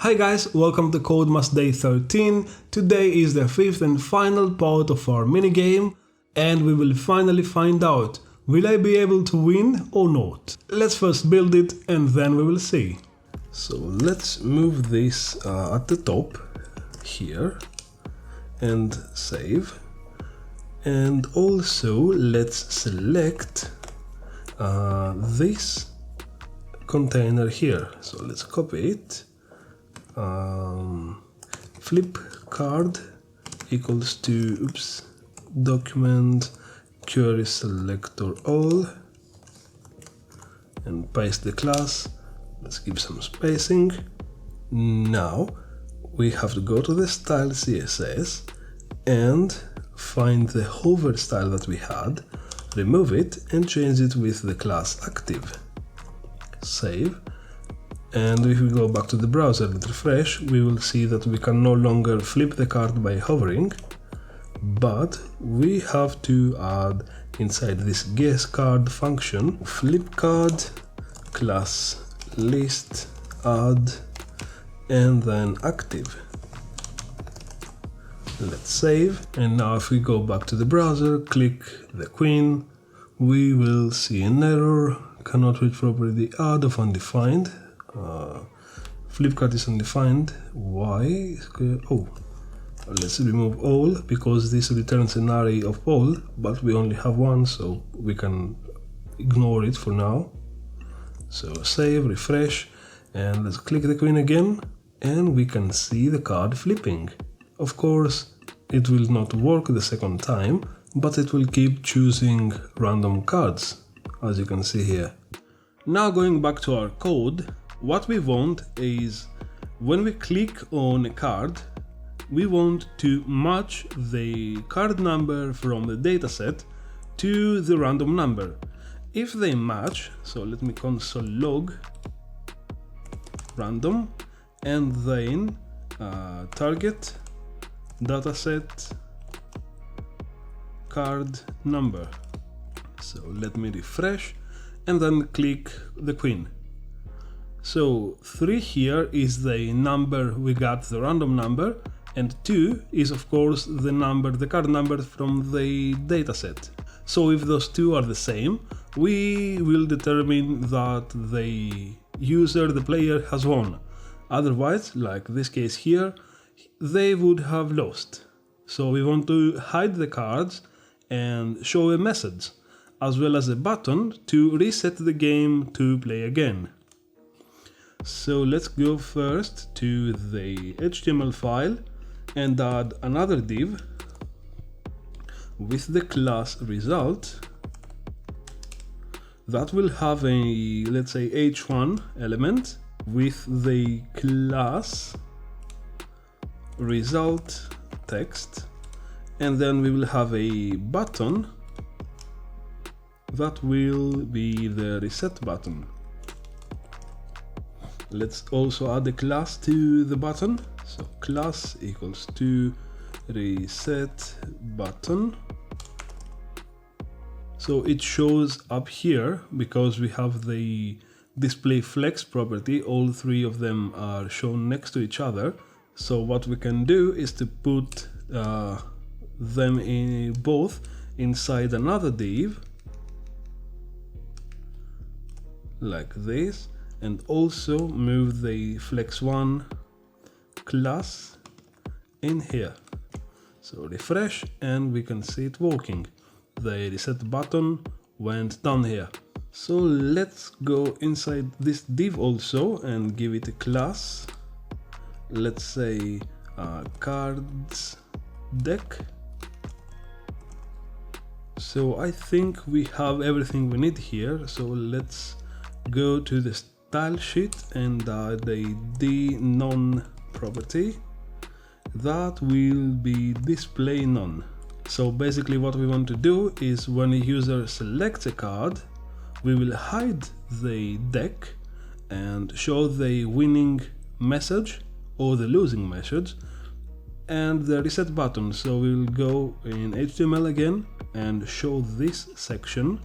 Hi guys, welcome to Codemas Day 13. Today is the fifth and final part of our minigame, and we will finally find out, will I be able to win or not? Let's first build it and then we will see. So let's move this at the top here and save. And also let's select this container here. So let's copy it. Flip card equals to document query selector all, and paste the class. Let's give some spacing. Now we have to go to the style CSS and find the hover style that we had, remove it and change it with the class active. Save. And if we go back to the browser and refresh, we will see that we can no longer flip the card by hovering, but we have to add inside this guess card function, flip card, class list, add, and then active. Let's save. And now if we go back to the browser, click the queen, we will see an error, cannot reach property add of undefined. Flipkart is undefined. Why? Oh, let's remove all, because this returns an array of all, but we only have one, so we can ignore it for now. So save, refresh, and let's click the queen again, and we can see the card flipping. Of course, it will not work the second time, but it will keep choosing random cards, as you can see here. Now going back to our code, what we want is, when we click on a card, we want to match the card number from the dataset to the random number. If they match, so let me console log random, and then target dataset card number. So let me refresh and then click the queen. So 3 here is the number we got, the random number, and 2 is of course the number, the card number from the dataset. So if those two are the same, we will determine that the user, the player, has won. Otherwise, like this case here, they would have lost. So we want to hide the cards and show a message, as well as a button to reset the game to play again. So let's go first to the HTML file and add another div with the class result that will have a, let's say, h1 element with the class result text, and then we will have a button that will be the reset button. Let's also add a class to the button. So class equals to reset button. So it shows up here because we have the display flex property. All three of them are shown next to each other. So what we can do is to put them in both inside another div like this, and also move the flex1 class in here. So refresh and we can see it working. The reset button went down here. So let's go inside this div also and give it a class. Let's say cards deck. So I think we have everything we need here. So let's go to the style sheet and add a dNone property that will be display none. So basically what we want to do is, when a user selects a card, we will hide the deck and show the winning message or the losing message and the reset button. So we will go in HTML again and show this section.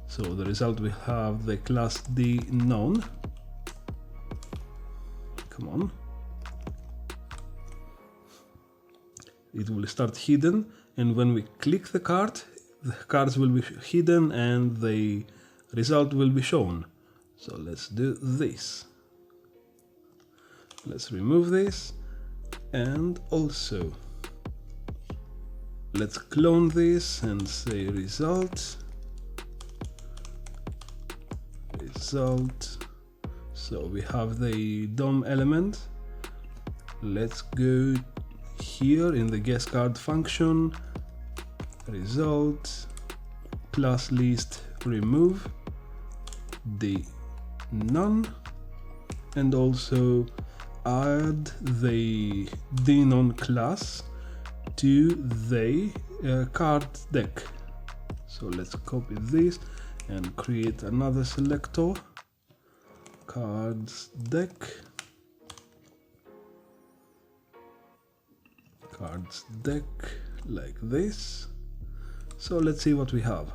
So the result, we have the class dNone. Come on. it will start hidden, and when we click the cards will be hidden and the result will be shown. So let's do this. Let's remove this, and also let's clone this and say result. So we have the DOM element. Let's go here in the guest card function, result, class list, remove the none, and also add the dnon class to the card deck. So let's copy this and create another selector, cards deck, like this. So let's see what we have.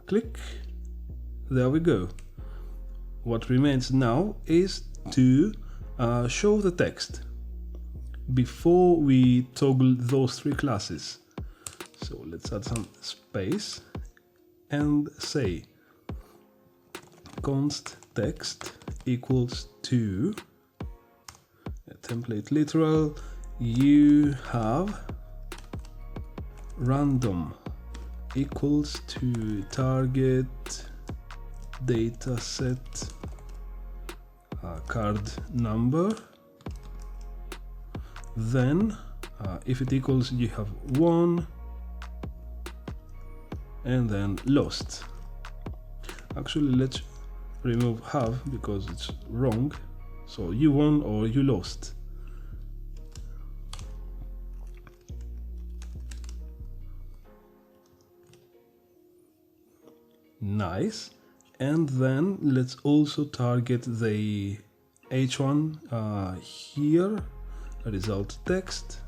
Click, there we go. What remains now is to show the text before we toggle those three classes. So let's add some space and say const text equals to a template literal, you have random equals to target data set card number, then if it equals, you have won, and then lost. Actually, let's remove have because it's wrong. So you won or you lost. Nice. And then let's also target the H1 here, result text.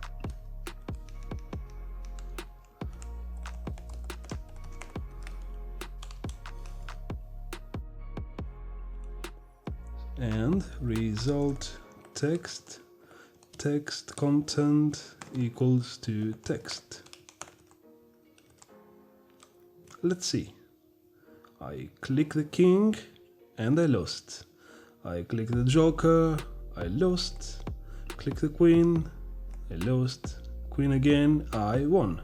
And result text content equals to text. Let's see. I click the king and I lost. I click the joker, I lost. Click the queen, I lost. Queen again, I won.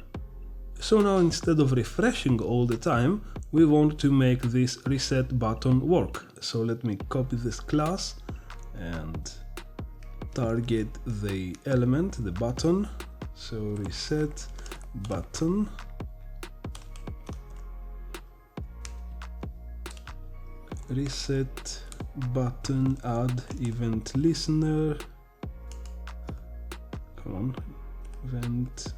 So now instead of refreshing all the time, we want to make this reset button work. So let me copy this class and target the element, the button. So reset button. Reset button, add event listener. Come on, event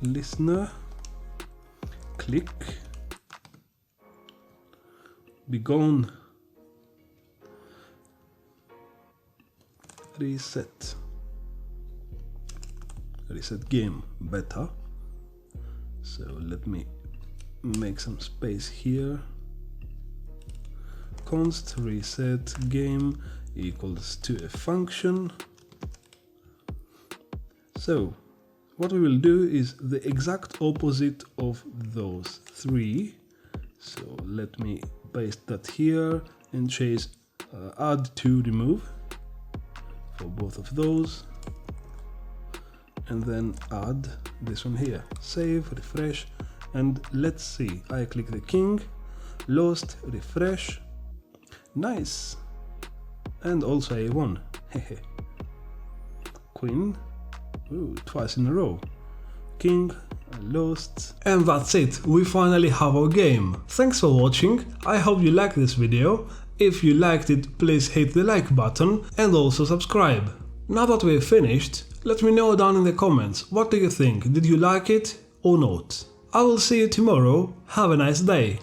listener. Click. Be gone. Reset. Reset game better. So let me make some space here. Const reset game equals to a function. So what we will do is the exact opposite of those three. So let me paste that here and chase add to remove for both of those, and then add this one here. Save, refresh, and let's see. I click the king, lost, refresh. Nice. And also I won. Queen. Ooh, twice in a row. King, I lost. And that's it. We finally have our game. Thanks for watching. I hope you liked this video. If you liked it, please hit the like button and also subscribe. Now that we're finished, let me know down in the comments, what do you think? Did you like it or not? I will see you tomorrow. Have a nice day.